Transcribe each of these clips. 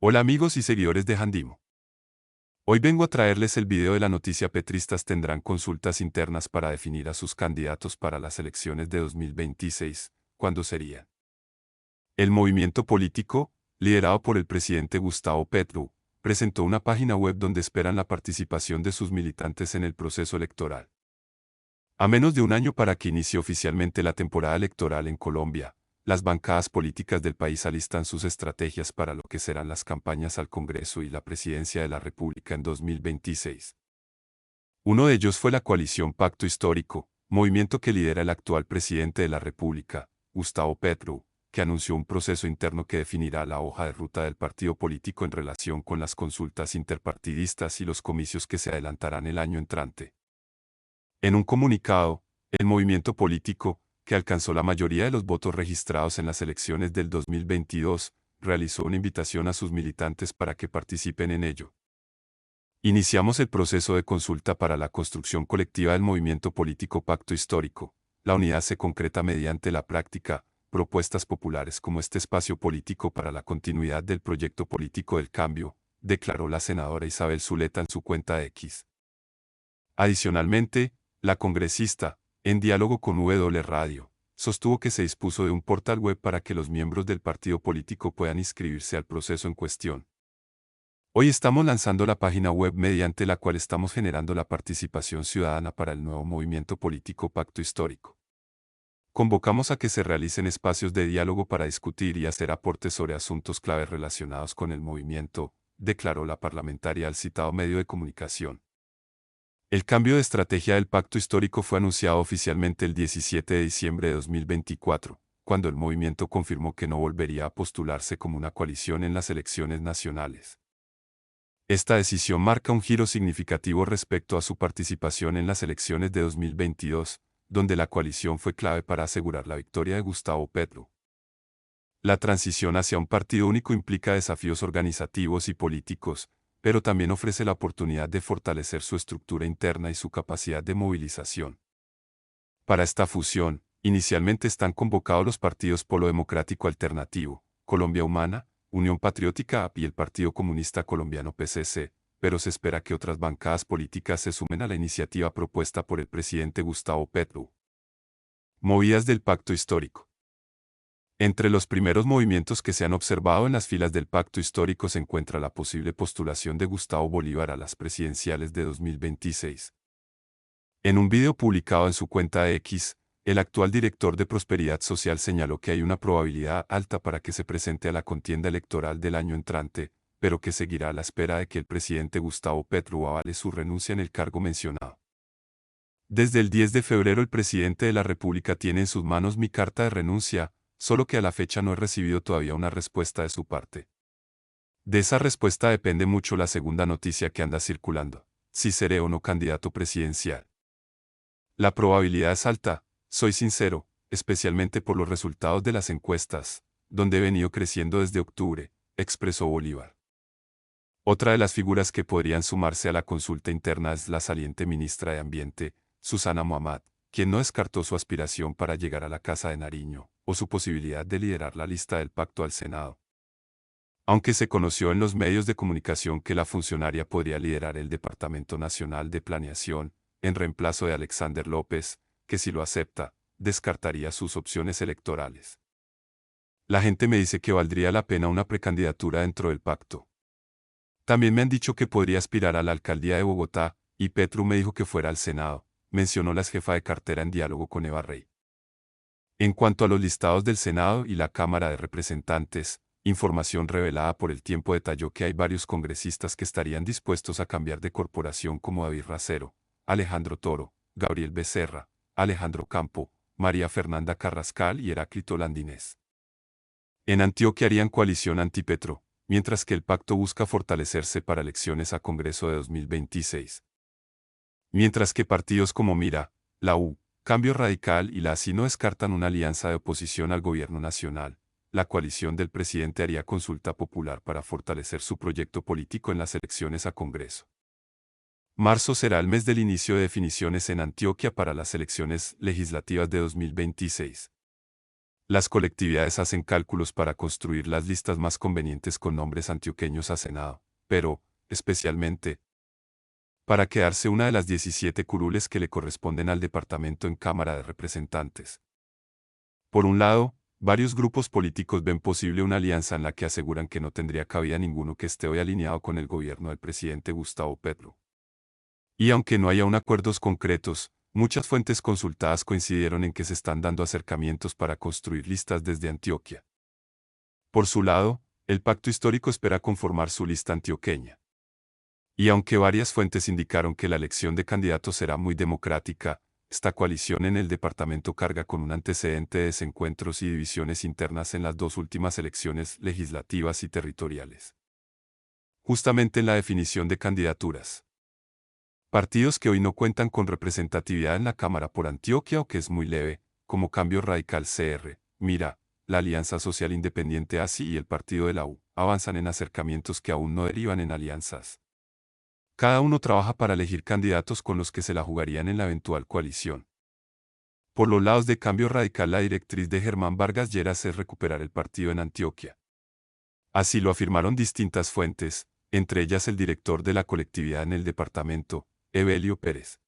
Hola amigos y seguidores de Jandimo. Hoy vengo a traerles el video de la noticia petristas tendrán consultas internas para definir a sus candidatos para las elecciones de 2026, ¿cuándo serían? El movimiento político, liderado por el presidente Gustavo Petro, presentó una página web donde esperan la participación de sus militantes en el proceso electoral. A menos de un año para que inicie oficialmente la temporada electoral en Colombia, las bancadas políticas del país alistan sus estrategias para lo que serán las campañas al Congreso y la presidencia de la República en 2026. Uno de ellos fue la coalición Pacto Histórico, movimiento que lidera el actual presidente de la República, Gustavo Petro, que anunció un proceso interno que definirá la hoja de ruta del partido político en relación con las consultas interpartidistas y los comicios que se adelantarán el año entrante. En un comunicado, el movimiento político, que alcanzó la mayoría de los votos registrados en las elecciones del 2022, realizó una invitación a sus militantes para que participen en ello. Iniciamos el proceso de consulta para la construcción colectiva del movimiento político Pacto Histórico. La unidad se concreta mediante la práctica, propuestas populares como este espacio político para la continuidad del proyecto político del cambio, declaró la senadora Isabel Zuleta en su cuenta X. Adicionalmente, la congresista, en diálogo con W Radio, sostuvo que se dispuso de un portal web para que los miembros del partido político puedan inscribirse al proceso en cuestión. Hoy estamos lanzando la página web mediante la cual estamos generando la participación ciudadana para el nuevo movimiento político Pacto Histórico. Convocamos a que se realicen espacios de diálogo para discutir y hacer aportes sobre asuntos claves relacionados con el movimiento, declaró la parlamentaria al citado medio de comunicación. El cambio de estrategia del Pacto Histórico fue anunciado oficialmente el 17 de diciembre de 2024, cuando el movimiento confirmó que no volvería a postularse como una coalición en las elecciones nacionales. Esta decisión marca un giro significativo respecto a su participación en las elecciones de 2022, donde la coalición fue clave para asegurar la victoria de Gustavo Petro. La transición hacia un partido único implica desafíos organizativos y políticos, pero también ofrece la oportunidad de fortalecer su estructura interna y su capacidad de movilización. Para esta fusión, inicialmente están convocados los partidos Polo Democrático Alternativo, Colombia Humana, Unión Patriótica AP y el Partido Comunista Colombiano PCC, pero se espera que otras bancadas políticas se sumen a la iniciativa propuesta por el presidente Gustavo Petro. Movidas del Pacto Histórico. Entre los primeros movimientos que se han observado en las filas del Pacto Histórico se encuentra la posible postulación de Gustavo Bolívar a las presidenciales de 2026. En un video publicado en su cuenta X, el actual director de Prosperidad Social señaló que hay una probabilidad alta para que se presente a la contienda electoral del año entrante, pero que seguirá a la espera de que el presidente Gustavo Petro avale su renuncia en el cargo mencionado. Desde el 10 de febrero el presidente de la República tiene en sus manos mi carta de renuncia, solo que a la fecha no he recibido todavía una respuesta de su parte. De esa respuesta depende mucho la segunda noticia que anda circulando, si seré o no candidato presidencial. La probabilidad es alta, soy sincero, especialmente por los resultados de las encuestas, donde he venido creciendo desde octubre, expresó Bolívar. Otra de las figuras que podrían sumarse a la consulta interna es la saliente ministra de Ambiente, Susana Muhammad, quien no descartó su aspiración para llegar a la Casa de Nariño, o su posibilidad de liderar la lista del pacto al Senado. Aunque se conoció en los medios de comunicación que la funcionaria podría liderar el Departamento Nacional de Planeación, en reemplazo de Alexander López, que si lo acepta, descartaría sus opciones electorales. La gente me dice que valdría la pena una precandidatura dentro del pacto. También me han dicho que podría aspirar a la alcaldía de Bogotá, y Petro me dijo que fuera al Senado, mencionó la jefa de cartera en diálogo con Eva Rey. En cuanto a los listados del Senado y la Cámara de Representantes, información revelada por El Tiempo detalló que hay varios congresistas que estarían dispuestos a cambiar de corporación como David Racero, Alejandro Toro, Gabriel Becerra, Alejandro Campo, María Fernanda Carrascal y Heráclito Landinés. En Antioquia harían coalición anti-Petro, mientras que el pacto busca fortalecerse para elecciones a Congreso de 2026. Mientras que partidos como Mira, la U, Cambio Radical y la ASI no descartan una alianza de oposición al gobierno nacional, la coalición del presidente haría consulta popular para fortalecer su proyecto político en las elecciones a Congreso. Marzo será el mes del inicio de definiciones en Antioquia para las elecciones legislativas de 2026. Las colectividades hacen cálculos para construir las listas más convenientes con nombres antioqueños a Senado, pero, especialmente, para quedarse una de las 17 curules que le corresponden al departamento en Cámara de Representantes. Por un lado, varios grupos políticos ven posible una alianza en la que aseguran que no tendría cabida ninguno que esté hoy alineado con el gobierno del presidente Gustavo Petro. Y aunque no haya aún acuerdos concretos, muchas fuentes consultadas coincidieron en que se están dando acercamientos para construir listas desde Antioquia. Por su lado, el Pacto Histórico espera conformar su lista antioqueña. Y aunque varias fuentes indicaron que la elección de candidatos será muy democrática, esta coalición en el departamento carga con un antecedente de desencuentros y divisiones internas en las dos últimas elecciones legislativas y territoriales. Justamente en la definición de candidaturas. Partidos que hoy no cuentan con representatividad en la Cámara por Antioquia o que es muy leve, como Cambio Radical CR, Mira, la Alianza Social Independiente ASI y el Partido de la U, avanzan en acercamientos que aún no derivan en alianzas. Cada uno trabaja para elegir candidatos con los que se la jugarían en la eventual coalición. Por los lados de Cambio Radical, la directriz de Germán Vargas Lleras es recuperar el partido en Antioquia. Así lo afirmaron distintas fuentes, entre ellas el director de la colectividad en el departamento, Evelio Pérez.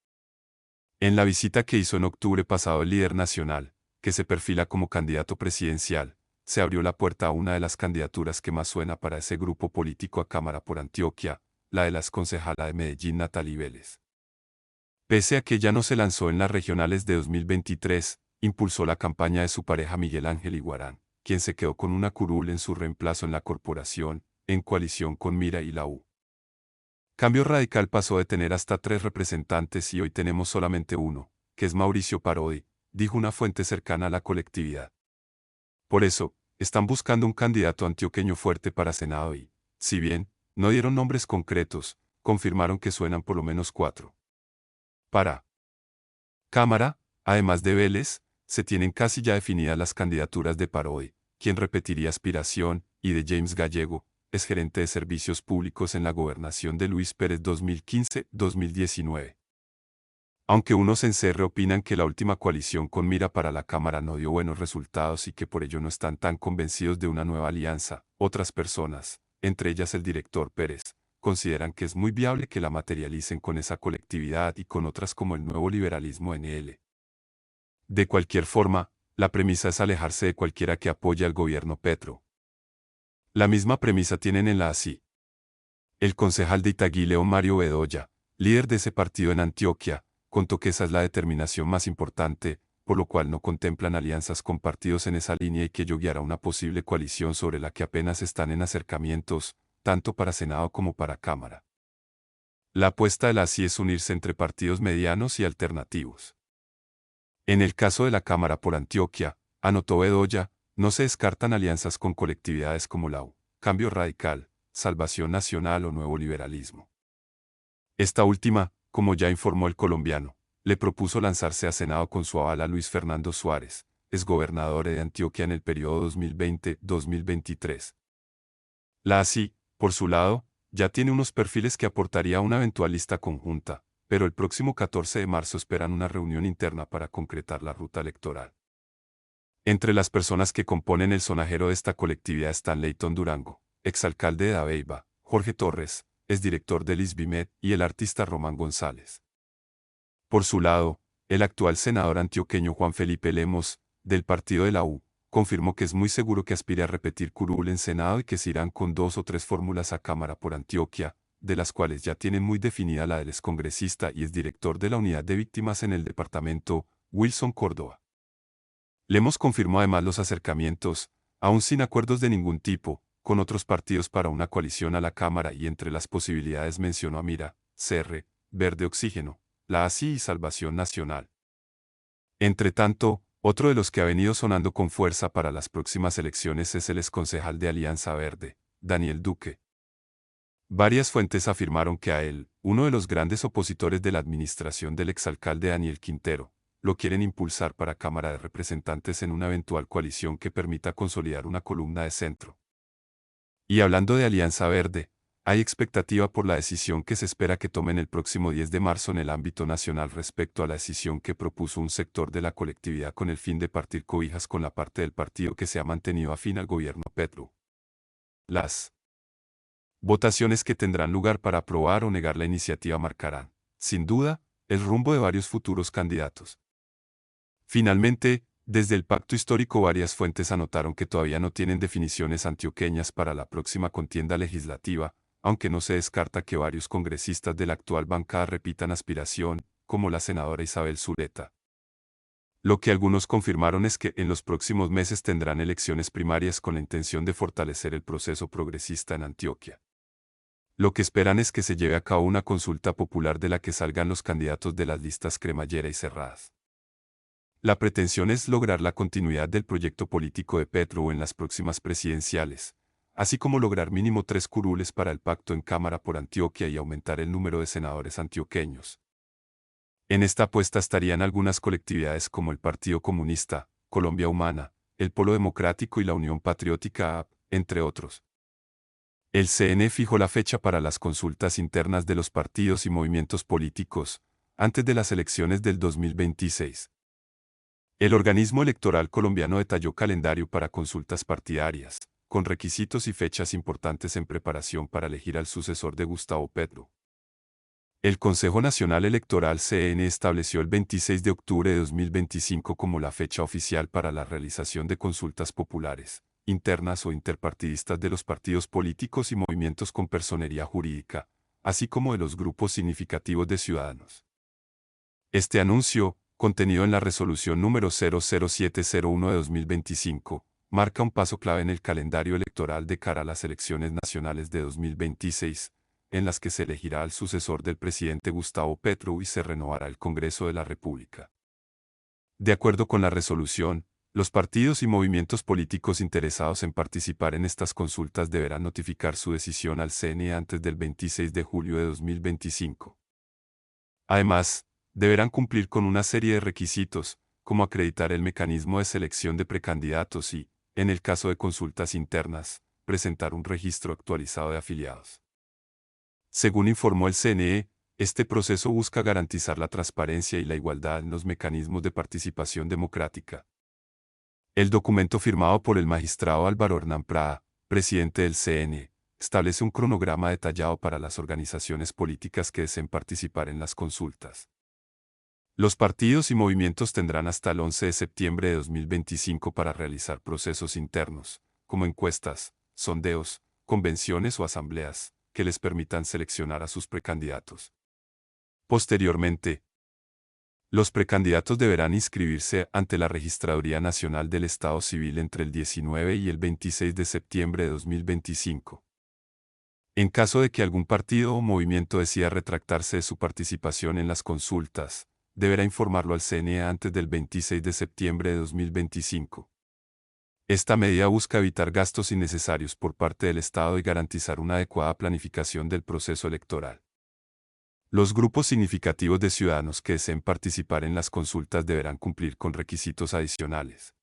En la visita que hizo en octubre pasado el líder nacional, que se perfila como candidato presidencial, se abrió la puerta a una de las candidaturas que más suena para ese grupo político a Cámara por Antioquia, la de la exconcejala de Medellín Natalie Vélez. Pese a que ya no se lanzó en las regionales de 2023, impulsó la campaña de su pareja Miguel Ángel Iguarán, quien se quedó con una curul en su reemplazo en la corporación, en coalición con Mira y la U. Cambio Radical pasó de tener hasta 3 representantes y hoy tenemos solamente uno, que es Mauricio Parodi, dijo una fuente cercana a la colectividad. Por eso, están buscando un candidato antioqueño fuerte para Senado y, si bien, no dieron nombres concretos, confirmaron que suenan por lo menos 4. Para Cámara, además de Vélez, se tienen casi ya definidas las candidaturas de Parodi, quien repetiría aspiración, y de James Gallego, es gerente de servicios públicos en la gobernación de Luis Pérez 2015-2019. Aunque unos en CR opinan que la última coalición con Mira para la Cámara no dio buenos resultados y que por ello no están tan convencidos de una nueva alianza, otras personas, entre ellas el director Pérez, consideran que es muy viable que la materialicen con esa colectividad y con otras como el Nuevo Liberalismo NL. De cualquier forma, la premisa es alejarse de cualquiera que apoye al gobierno Petro. La misma premisa tienen en la ASI. El concejal de Itaguí León Mario Bedoya, líder de ese partido en Antioquia, contó que esa es la determinación más importante, por lo cual no contemplan alianzas con partidos en esa línea y que ello guiará una posible coalición sobre la que apenas están en acercamientos, tanto para Senado como para Cámara. La apuesta de la ASI es unirse entre partidos medianos y alternativos. En el caso de la Cámara por Antioquia, anotó Bedoya, no se descartan alianzas con colectividades como la U, Cambio Radical, Salvación Nacional o Nuevo Liberalismo. Esta última, como ya informó el colombiano, le propuso lanzarse a Senado con su aval a Luis Fernando Suárez, exgobernador de Antioquia en el periodo 2020-2023. La ASI, por su lado, ya tiene unos perfiles que aportaría a una eventual lista conjunta, pero el próximo 14 de marzo esperan una reunión interna para concretar la ruta electoral. Entre las personas que componen el sonajero de esta colectividad están Leyton Durango, exalcalde de Dabeiba, Jorge Torres, exdirector del ISBIMED, y el artista Román González. Por su lado, el actual senador antioqueño Juan Felipe Lemos, del partido de la U, confirmó que es muy seguro que aspire a repetir curul en Senado y que se irán con 2 o 3 fórmulas a Cámara por Antioquia, de las cuales ya tienen muy definida la del excongresista y exdirector de la Unidad de Víctimas en el departamento, Wilson Córdoba. Lemos confirmó además los acercamientos, aún sin acuerdos de ningún tipo, con otros partidos para una coalición a la Cámara y entre las posibilidades mencionó a Mira, CR, Verde Oxígeno, la ASI y Salvación Nacional. Entre tanto, otro de los que ha venido sonando con fuerza para las próximas elecciones es el exconcejal de Alianza Verde, Daniel Duque. Varias fuentes afirmaron que a él, uno de los grandes opositores de la administración del exalcalde Daniel Quintero, lo quieren impulsar para Cámara de Representantes en una eventual coalición que permita consolidar una columna de centro. Y hablando de Alianza Verde, Hay expectativa por la decisión que se espera que tomen el próximo 10 de marzo en el ámbito nacional respecto a la decisión que propuso un sector de la colectividad con el fin de partir cobijas con la parte del partido que se ha mantenido afín al gobierno Petro. Las votaciones que tendrán lugar para aprobar o negar la iniciativa marcarán, sin duda, el rumbo de varios futuros candidatos. Finalmente, desde el pacto histórico varias fuentes anotaron que todavía no tienen definiciones antioqueñas para la próxima contienda legislativa, aunque no se descarta que varios congresistas de la actual bancada repitan aspiración, como la senadora Isabel Zuleta. Lo que algunos confirmaron es que en los próximos meses tendrán elecciones primarias con la intención de fortalecer el proceso progresista en Antioquia. Lo que esperan es que se lleve a cabo una consulta popular de la que salgan los candidatos de las listas cremallera y cerradas. La pretensión es lograr la continuidad del proyecto político de Petro en las próximas presidenciales, así como lograr mínimo 3 curules para el pacto en Cámara por Antioquia y aumentar el número de senadores antioqueños. En esta apuesta estarían algunas colectividades como el Partido Comunista, Colombia Humana, el Polo Democrático y la Unión Patriótica AP, entre otros. El CNE fijó la fecha para las consultas internas de los partidos y movimientos políticos, antes de las elecciones del 2026. El organismo electoral colombiano detalló calendario para consultas partidarias, con requisitos y fechas importantes en preparación para elegir al sucesor de Gustavo Petro. El Consejo Nacional Electoral CN estableció el 26 de octubre de 2025 como la fecha oficial para la realización de consultas populares, internas o interpartidistas de los partidos políticos y movimientos con personería jurídica, así como de los grupos significativos de ciudadanos. Este anuncio, contenido en la resolución número 00701 de 2025, marca un paso clave en el calendario electoral de cara a las elecciones nacionales de 2026, en las que se elegirá al sucesor del presidente Gustavo Petro y se renovará el Congreso de la República. De acuerdo con la resolución, los partidos y movimientos políticos interesados en participar en estas consultas deberán notificar su decisión al CNE antes del 26 de julio de 2025. Además, deberán cumplir con una serie de requisitos, como acreditar el mecanismo de selección de precandidatos y, en el caso de consultas internas, presentar un registro actualizado de afiliados. Según informó el CNE, este proceso busca garantizar la transparencia y la igualdad en los mecanismos de participación democrática. El documento firmado por el magistrado Álvaro Hernán Prada, presidente del CNE, establece un cronograma detallado para las organizaciones políticas que deseen participar en las consultas. Los partidos y movimientos tendrán hasta el 11 de septiembre de 2025 para realizar procesos internos, como encuestas, sondeos, convenciones o asambleas, que les permitan seleccionar a sus precandidatos. Posteriormente, los precandidatos deberán inscribirse ante la Registraduría Nacional del Estado Civil entre el 19 y el 26 de septiembre de 2025. En caso de que algún partido o movimiento decida retractarse de su participación en las consultas, deberá informarlo al CNE antes del 26 de septiembre de 2025. Esta medida busca evitar gastos innecesarios por parte del Estado y garantizar una adecuada planificación del proceso electoral. Los grupos significativos de ciudadanos que deseen participar en las consultas deberán cumplir con requisitos adicionales.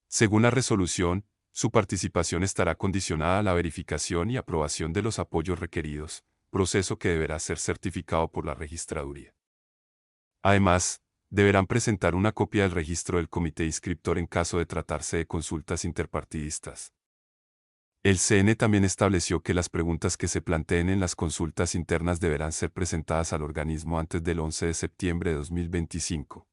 Según la resolución, su participación estará condicionada a la verificación y aprobación de los apoyos requeridos, proceso que deberá ser certificado por la registraduría. Además, deberán presentar una copia del registro del comité inscriptor en caso de tratarse de consultas interpartidistas. El CNE también estableció que las preguntas que se planteen en las consultas internas deberán ser presentadas al organismo antes del 11 de septiembre de 2025.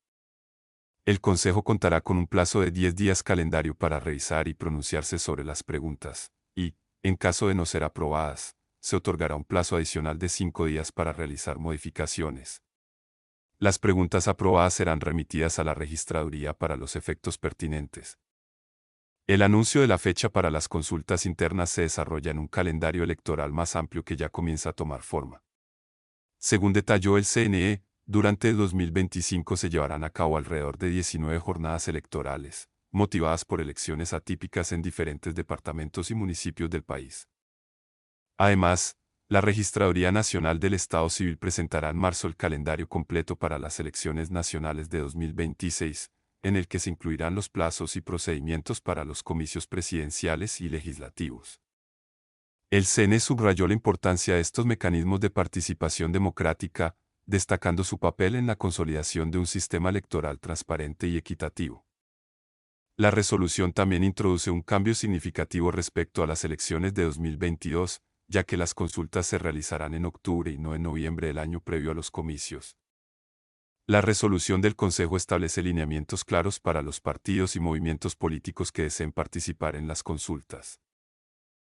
El Consejo contará con un plazo de 10 días calendario para revisar y pronunciarse sobre las preguntas, y, en caso de no ser aprobadas, se otorgará un plazo adicional de 5 días para realizar modificaciones. Las preguntas aprobadas serán remitidas a la registraduría para los efectos pertinentes. El anuncio de la fecha para las consultas internas se desarrolla en un calendario electoral más amplio que ya comienza a tomar forma. Según detalló el CNE, durante 2025 se llevarán a cabo alrededor de 19 jornadas electorales, motivadas por elecciones atípicas en diferentes departamentos y municipios del país. Además, la Registraduría Nacional del Estado Civil presentará en marzo el calendario completo para las elecciones nacionales de 2026, en el que se incluirán los plazos y procedimientos para los comicios presidenciales y legislativos. El CNE subrayó la importancia de estos mecanismos de participación democrática, destacando su papel en la consolidación de un sistema electoral transparente y equitativo. La resolución también introduce un cambio significativo respecto a las elecciones de 2022, ya que las consultas se realizarán en octubre y no en noviembre del año previo a los comicios. La resolución del Consejo establece lineamientos claros para los partidos y movimientos políticos que deseen participar en las consultas.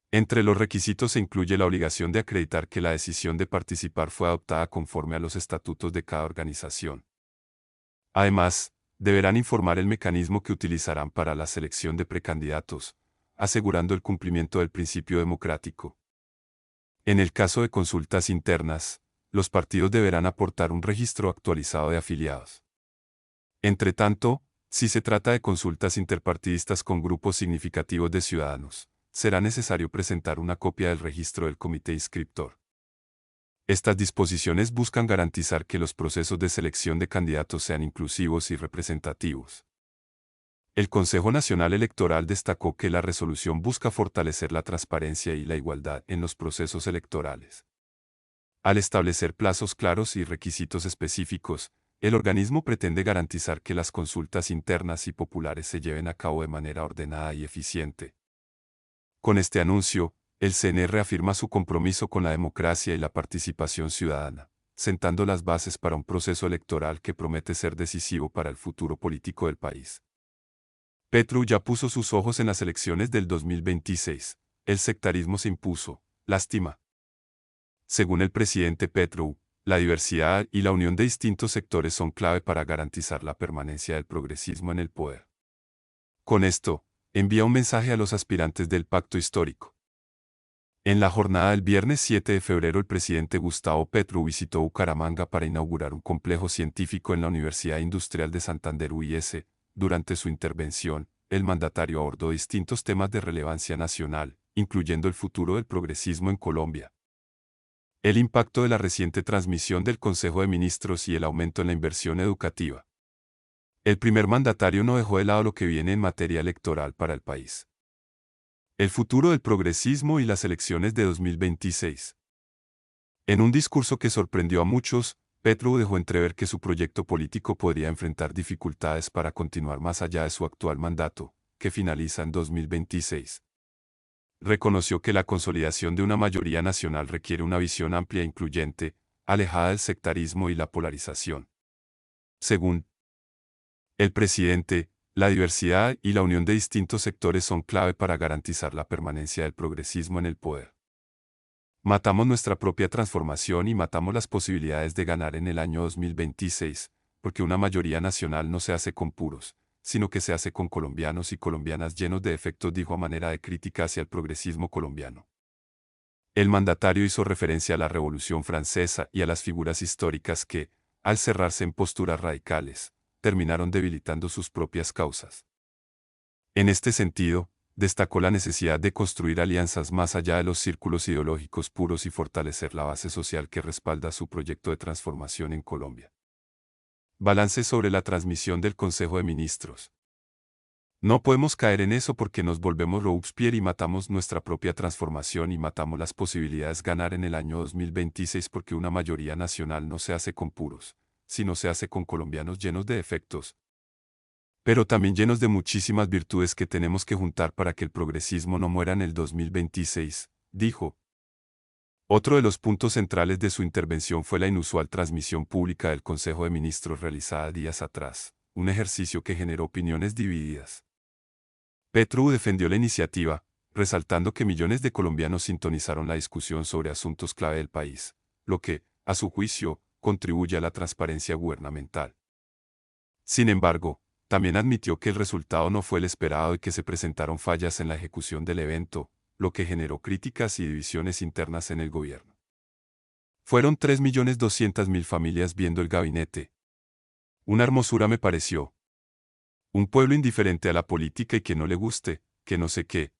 Entre los requisitos se incluye la obligación de acreditar que la decisión de participar fue adoptada conforme a los estatutos de cada organización. Además, deberán informar el mecanismo que utilizarán para la selección de precandidatos, asegurando el cumplimiento del principio democrático. En el caso de consultas internas, los partidos deberán aportar un registro actualizado de afiliados. Entre tanto, si se trata de consultas interpartidistas con grupos significativos de ciudadanos, será necesario presentar una copia del registro del comité inscriptor. Estas disposiciones buscan garantizar que los procesos de selección de candidatos sean inclusivos y representativos. El Consejo Nacional Electoral destacó que la resolución busca fortalecer la transparencia y la igualdad en los procesos electorales. Al establecer plazos claros y requisitos específicos, el organismo pretende garantizar que las consultas internas y populares se lleven a cabo de manera ordenada y eficiente. Con este anuncio, el CNE reafirma su compromiso con la democracia y la participación ciudadana, sentando las bases para un proceso electoral que promete ser decisivo para el futuro político del país. Petro ya puso sus ojos en las elecciones del 2026. El sectarismo se impuso. Lástima. Según el presidente Petro, la diversidad y la unión de distintos sectores son clave para garantizar la permanencia del progresismo en el poder. Con esto, envía un mensaje a los aspirantes del pacto histórico. En la jornada del viernes 7 de febrero el presidente Gustavo Petro visitó Bucaramanga para inaugurar un complejo científico en la Universidad Industrial de Santander UIS. Durante su intervención, el mandatario abordó distintos temas de relevancia nacional, incluyendo el futuro del progresismo en Colombia, el impacto de la reciente transmisión del Consejo de Ministros y el aumento en la inversión educativa. El primer mandatario no dejó de lado lo que viene en materia electoral para el país: el futuro del progresismo y las elecciones de 2026. En un discurso que sorprendió a muchos, Petro dejó entrever que su proyecto político podría enfrentar dificultades para continuar más allá de su actual mandato, que finaliza en 2026. Reconoció que la consolidación de una mayoría nacional requiere una visión amplia e incluyente, alejada del sectarismo y la polarización. Según el presidente, la diversidad y la unión de distintos sectores son clave para garantizar la permanencia del progresismo en el poder. Matamos nuestra propia transformación y matamos las posibilidades de ganar en el año 2026, porque una mayoría nacional no se hace con puros, sino que se hace con colombianos y colombianas llenos de defectos, dijo a manera de crítica hacia el progresismo colombiano. El mandatario hizo referencia a la Revolución Francesa y a las figuras históricas que, al cerrarse en posturas radicales, terminaron debilitando sus propias causas. En este sentido, destacó la necesidad de construir alianzas más allá de los círculos ideológicos puros y fortalecer la base social que respalda su proyecto de transformación en Colombia. Balance sobre la transmisión del Consejo de Ministros. No podemos caer en eso porque nos volvemos Robespierre y matamos nuestra propia transformación y matamos las posibilidades de ganar en el año 2026 porque una mayoría nacional no se hace con puros, sino se hace con colombianos llenos de defectos, pero también llenos de muchísimas virtudes que tenemos que juntar para que el progresismo no muera en el 2026, dijo. Otro de los puntos centrales de su intervención fue la inusual transmisión pública del Consejo de Ministros realizada días atrás, un ejercicio que generó opiniones divididas. Petro defendió la iniciativa, resaltando que millones de colombianos sintonizaron la discusión sobre asuntos clave del país, lo que, a su juicio, contribuye a la transparencia gubernamental. Sin embargo, también admitió que el resultado no fue el esperado y que se presentaron fallas en la ejecución del evento, lo que generó críticas y divisiones internas en el gobierno. Fueron 3.200.000 familias viendo el gabinete. Una hermosura me pareció. Un pueblo indiferente a la política y que no le guste, que no sé qué.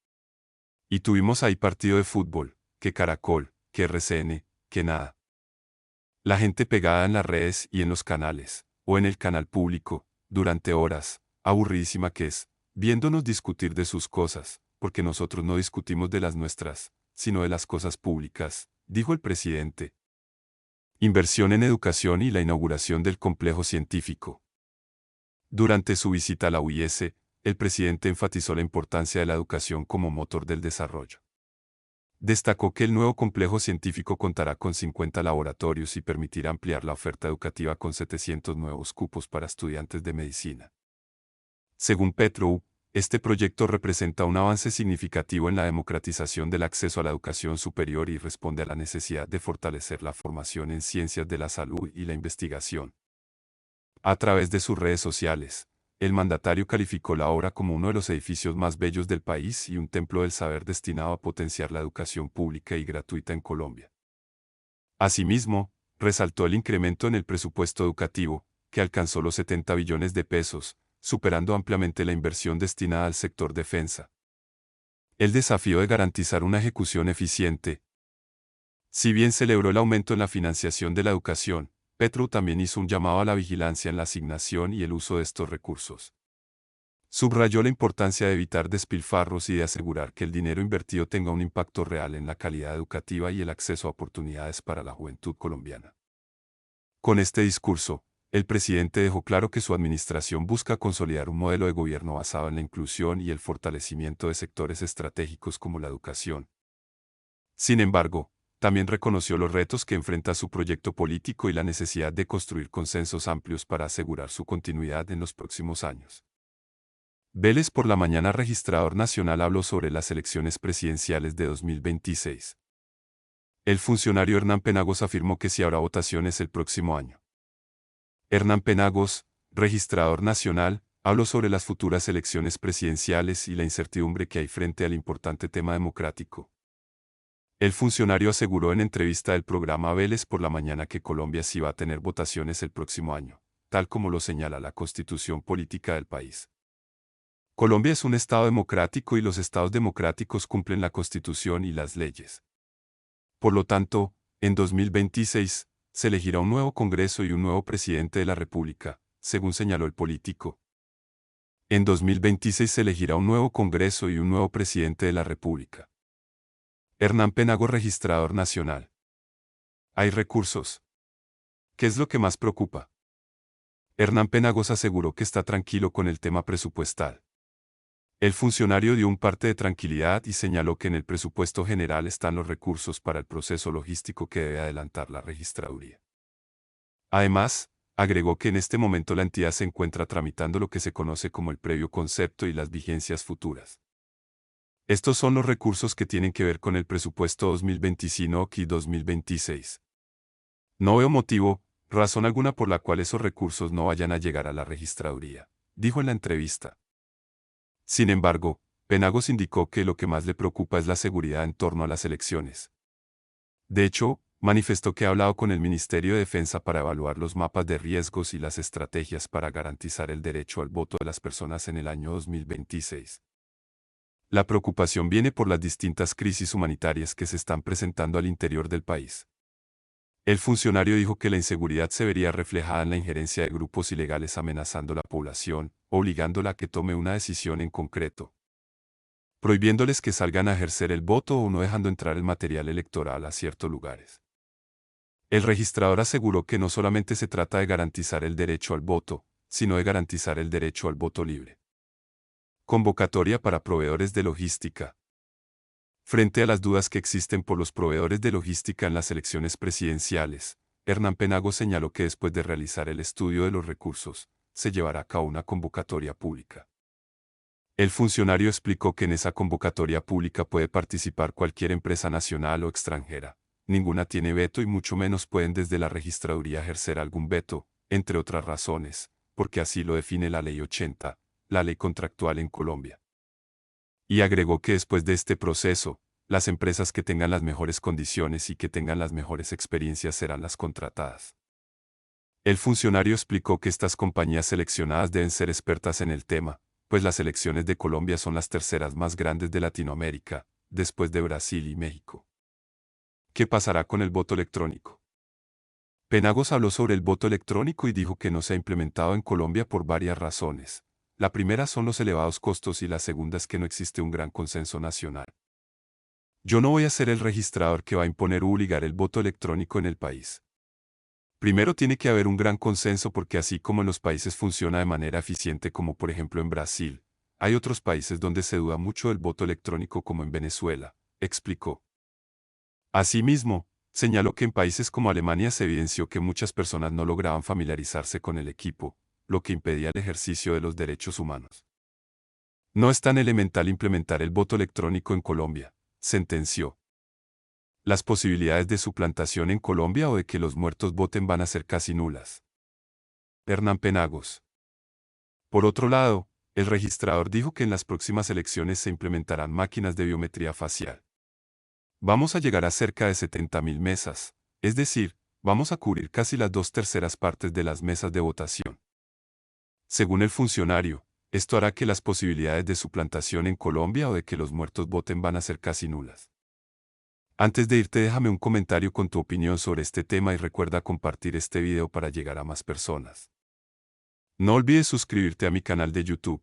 Y tuvimos ahí partido de fútbol, que Caracol, que RCN, que nada. La gente pegada en las redes y en los canales, o en el canal público, durante horas, aburridísima que es, viéndonos discutir de sus cosas, porque nosotros no discutimos de las nuestras, sino de las cosas públicas, dijo el presidente. Inversión en educación y la inauguración del complejo científico. Durante su visita a la UIS, el presidente enfatizó la importancia de la educación como motor del desarrollo. Destacó que el nuevo complejo científico contará con 50 laboratorios y permitirá ampliar la oferta educativa con 700 nuevos cupos para estudiantes de medicina. Según Petrou, este proyecto representa un avance significativo en la democratización del acceso a la educación superior y responde a la necesidad de fortalecer la formación en ciencias de la salud y la investigación. A través de sus redes sociales, el mandatario calificó la obra como uno de los edificios más bellos del país y un templo del saber destinado a potenciar la educación pública y gratuita en Colombia. Asimismo, resaltó el incremento en el presupuesto educativo, que alcanzó los 70 billones de pesos, superando ampliamente la inversión destinada al sector defensa. El desafío de garantizar una ejecución eficiente. Si bien celebró el aumento en la financiación de la educación, Petrou también hizo un llamado a la vigilancia en la asignación y el uso de estos recursos. Subrayó la importancia de evitar despilfarros y de asegurar que el dinero invertido tenga un impacto real en la calidad educativa y el acceso a oportunidades para la juventud colombiana. Con este discurso, el presidente dejó claro que su administración busca consolidar un modelo de gobierno basado en la inclusión y el fortalecimiento de sectores estratégicos como la educación. Sin embargo, también reconoció los retos que enfrenta su proyecto político y la necesidad de construir consensos amplios para asegurar su continuidad en los próximos años. Vélez por la mañana. Registrador nacional habló sobre las elecciones presidenciales de 2026. El funcionario Hernán Penagos afirmó que sí habrá votaciones el próximo año. Hernán Penagos, registrador nacional, habló sobre las futuras elecciones presidenciales y la incertidumbre que hay frente al importante tema democrático. El funcionario aseguró en entrevista del programa Vélez por la mañana que Colombia sí va a tener votaciones el próximo año, tal como lo señala la constitución política del país. Colombia es un Estado democrático y los Estados democráticos cumplen la Constitución y las leyes. Por lo tanto, en 2026, se elegirá un nuevo Congreso y un nuevo presidente de la República, según señaló el político. En 2026 se elegirá un nuevo Congreso y un nuevo presidente de la República. Hernán Penagos, registrador nacional. ¿Hay recursos? ¿Qué es lo que más preocupa? Hernán Penagos aseguró que está tranquilo con el tema presupuestal. El funcionario dio un parte de tranquilidad y señaló que en el presupuesto general están los recursos para el proceso logístico que debe adelantar la registraduría. Además, agregó que en este momento la entidad se encuentra tramitando lo que se conoce como el previo concepto y las vigencias futuras. Estos son los recursos que tienen que ver con el presupuesto 2025 y 2026. No veo motivo, razón alguna por la cual esos recursos no vayan a llegar a la registraduría, dijo en la entrevista. Sin embargo, Penagos indicó que lo que más le preocupa es la seguridad en torno a las elecciones. De hecho, manifestó que ha hablado con el Ministerio de Defensa para evaluar los mapas de riesgos y las estrategias para garantizar el derecho al voto de las personas en el año 2026. La preocupación viene por las distintas crisis humanitarias que se están presentando al interior del país. El funcionario dijo que la inseguridad se vería reflejada en la injerencia de grupos ilegales amenazando a la población, obligándola a que tome una decisión en concreto, prohibiéndoles que salgan a ejercer el voto o no dejando entrar el material electoral a ciertos lugares. El registrador aseguró que no solamente se trata de garantizar el derecho al voto, sino de garantizar el derecho al voto libre. Convocatoria para proveedores de logística. Frente a las dudas que existen por los proveedores de logística en las elecciones presidenciales, Hernán Penagos señaló que después de realizar el estudio de los recursos, se llevará a cabo una convocatoria pública. El funcionario explicó que en esa convocatoria pública puede participar cualquier empresa nacional o extranjera. Ninguna tiene veto y mucho menos pueden desde la registraduría ejercer algún veto, entre otras razones, porque así lo define la Ley 80, la ley contractual en Colombia. Y agregó que después de este proceso, las empresas que tengan las mejores condiciones y que tengan las mejores experiencias serán las contratadas. El funcionario explicó que estas compañías seleccionadas deben ser expertas en el tema, pues las elecciones de Colombia son las terceras más grandes de Latinoamérica, después de Brasil y México. ¿Qué pasará con el voto electrónico? Penagos habló sobre el voto electrónico y dijo que no se ha implementado en Colombia por varias razones. La primera son los elevados costos y la segunda es que no existe un gran consenso nacional. Yo no voy a ser el registrador que va a imponer o obligar el voto electrónico en el país. Primero tiene que haber un gran consenso porque así como en los países funciona de manera eficiente como por ejemplo en Brasil, hay otros países donde se duda mucho del voto electrónico como en Venezuela, explicó. Asimismo, señaló que en países como Alemania se evidenció que muchas personas no lograban familiarizarse con el equipo, lo que impedía el ejercicio de los derechos humanos. No es tan elemental implementar el voto electrónico en Colombia, sentenció. Las posibilidades de suplantación en Colombia o de que los muertos voten van a ser casi nulas. Hernán Penagos. Por otro lado, el registrador dijo que en las próximas elecciones se implementarán máquinas de biometría facial. Vamos a llegar a cerca de 70.000 mesas, es decir, vamos a cubrir casi las 2/3 partes de las mesas de votación. Según el funcionario, esto hará que las posibilidades de suplantación en Colombia o de que los muertos voten van a ser casi nulas. Antes de irte, déjame un comentario con tu opinión sobre este tema y recuerda compartir este video para llegar a más personas. No olvides suscribirte a mi canal de YouTube.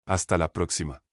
Hasta la próxima.